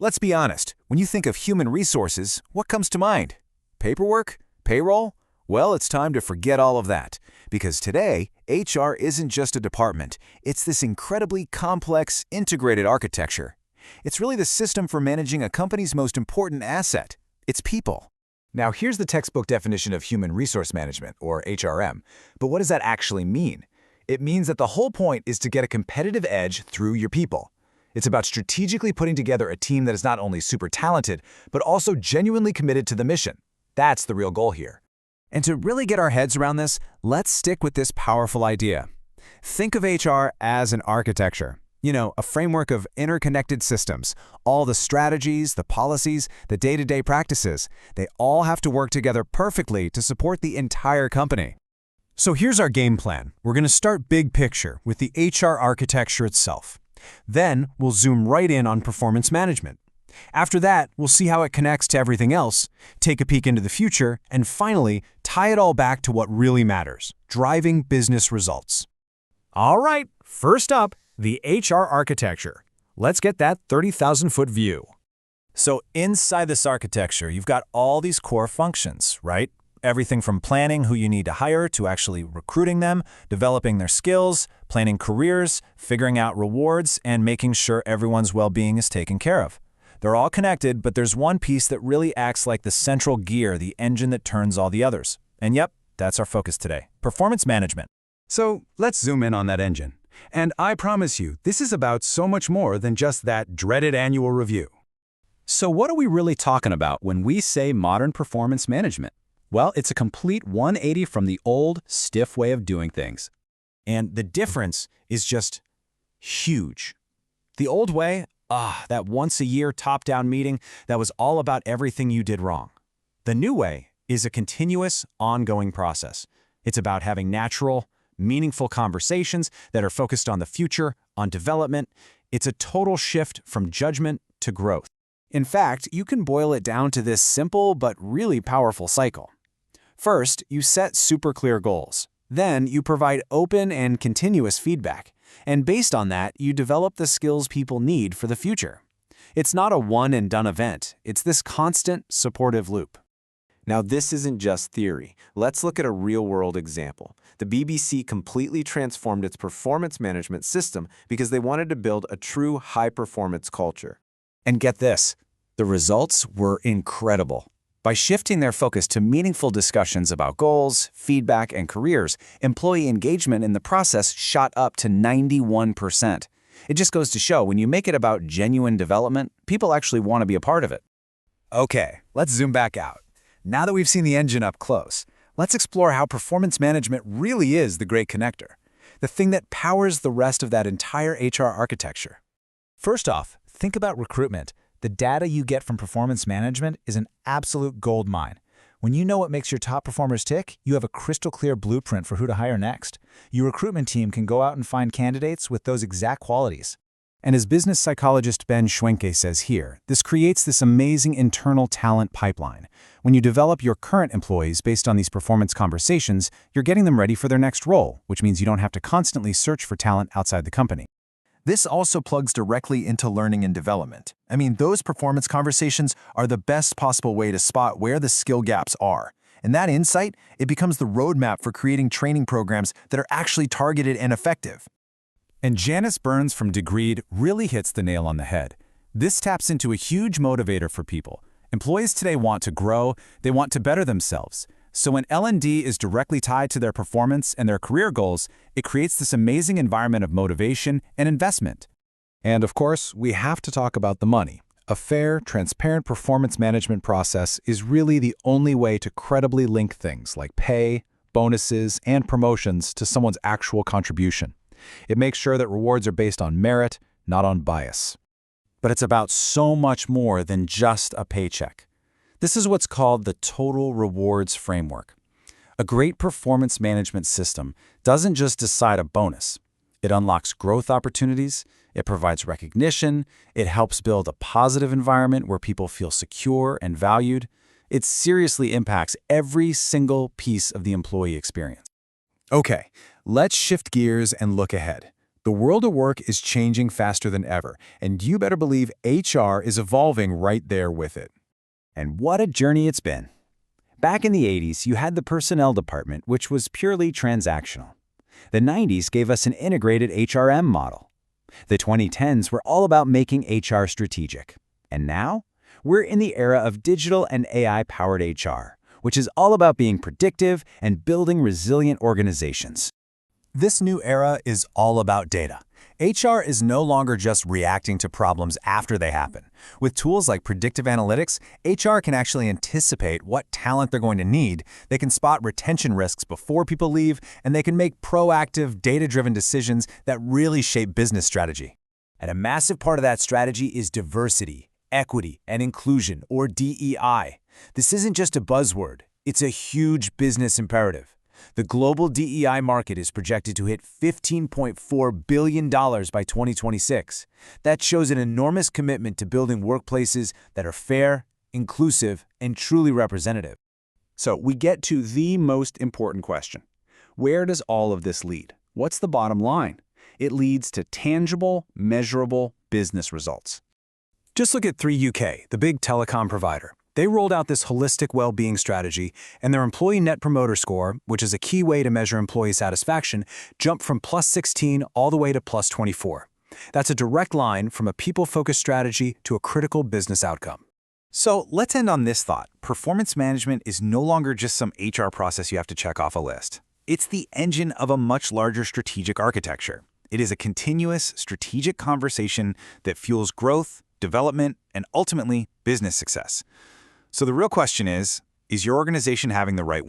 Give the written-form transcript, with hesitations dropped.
Let's be honest, when you think of human resources, what comes to mind? Paperwork? Payroll? Well, it's time to forget all of that. Because today, HR isn't just a department. It's this incredibly complex, integrated architecture. It's really the system for managing a company's most important asset, its people. Now, here's the textbook definition of human resource management, or HRM. But what does that actually mean? It means that the whole point is to get a competitive edge through your people. It's about strategically putting together a team that is not only super talented, but also genuinely committed to the mission. That's the real goal here. And to really get our heads around this, let's stick with this powerful idea. Think of HR as an architecture. You know, a framework of interconnected systems. All the strategies, the policies, the day-to-day practices, they all have to work together perfectly to support the entire company. So here's our game plan. We're going to start big picture with the HR architecture itself. Then we'll zoom right in on performance management. After that, we'll see how it connects to everything else, take a peek into the future, and finally, tie it all back to what really matters, driving business results. All right, first up, the HR architecture. Let's get that 30,000-foot view. So inside this architecture, you've got all these core functions, right? Everything from planning who you need to hire to actually recruiting them, developing their skills, planning careers, figuring out rewards, and making sure everyone's well-being is taken care of. They're all connected, but there's one piece that really acts like the central gear, the engine that turns all the others. And yep, that's our focus today, performance management. So let's zoom in on that engine. And I promise you, this is about so much more than just that dreaded annual review. So what are we really talking about when we say modern performance management? Well, it's a complete 180 from the old, stiff way of doing things. And the difference is just huge. The old way, that once-a-year top-down meeting that was all about everything you did wrong. The new way is a continuous, ongoing process. It's about having natural, meaningful conversations that are focused on the future, on development. It's a total shift from judgment to growth. In fact, you can boil it down to this simple but really powerful cycle. First, you set super clear goals. Then, you provide open and continuous feedback. And based on that, you develop the skills people need for the future. It's not a one-and-done event. It's this constant, supportive loop. Now, this isn't just theory. Let's look at a real-world example. The BBC completely transformed its performance management system because they wanted to build a true high-performance culture. And get this, the results were incredible. By shifting their focus to meaningful discussions about goals, feedback, and careers, employee engagement in the process shot up to 91%. It just goes to show when you make it about genuine development, people actually want to be a part of it. Okay, let's zoom back out. Now that we've seen the engine up close, let's explore how performance management really is the great connector, the thing that powers the rest of that entire HR architecture. First off, think about recruitment. The data you get from performance management is an absolute gold mine. When you know what makes your top performers tick, you have a crystal clear blueprint for who to hire next. Your recruitment team can go out and find candidates with those exact qualities. And as business psychologist Ben Schwenke says here, this creates this amazing internal talent pipeline. When you develop your current employees based on these performance conversations, you're getting them ready for their next role, which means you don't have to constantly search for talent outside the company. This also plugs directly into learning and development. I mean, those performance conversations are the best possible way to spot where the skill gaps are. And that insight, it becomes the roadmap for creating training programs that are actually targeted and effective. And Janice Burns from Degreed really hits the nail on the head. This taps into a huge motivator for people. Employees today want to grow, they want to better themselves. So when L&D is directly tied to their performance and their career goals, it creates this amazing environment of motivation and investment. And of course, we have to talk about the money. A fair, transparent performance management process is really the only way to credibly link things like pay, bonuses, and promotions to someone's actual contribution. It makes sure that rewards are based on merit, not on bias. But it's about so much more than just a paycheck. This is what's called the total rewards framework. A great performance management system doesn't just decide a bonus. It unlocks growth opportunities, it provides recognition, it helps build a positive environment where people feel secure and valued. It seriously impacts every single piece of the employee experience. Okay, let's shift gears and look ahead. The world of work is changing faster than ever, and you better believe HR is evolving right there with it. And what a journey it's been. Back in the 80s, you had the personnel department, which was purely transactional. The 90s gave us an integrated HRM model. The 2010s were all about making HR strategic. And now, we're in the era of digital and AI-powered HR, which is all about being predictive and building resilient organizations. This new era is all about data. HR is no longer just reacting to problems after they happen. With tools like predictive analytics, HR can actually anticipate what talent they're going to need, they can spot retention risks before people leave, and they can make proactive, data-driven decisions that really shape business strategy. And a massive part of that strategy is diversity, equity, and inclusion, or DEI. This isn't just a buzzword, it's a huge business imperative. The global DEI market is projected to hit $15.4 billion by 2026. That shows an enormous commitment to building workplaces that are fair, inclusive, and truly representative. So we get to the most important question. Where does all of this lead? What's the bottom line? It leads to tangible, measurable business results. Just look at 3UK, the big telecom provider. They rolled out this holistic well-being strategy, and their employee net promoter score, which is a key way to measure employee satisfaction, jumped from +16 all the way to +24. That's a direct line from a people-focused strategy to a critical business outcome. So let's end on this thought. Performance management is no longer just some HR process you have to check off a list. It's the engine of a much larger strategic architecture. It is a continuous, strategic conversation that fuels growth, development, and ultimately business success. So the real question is your organization having the right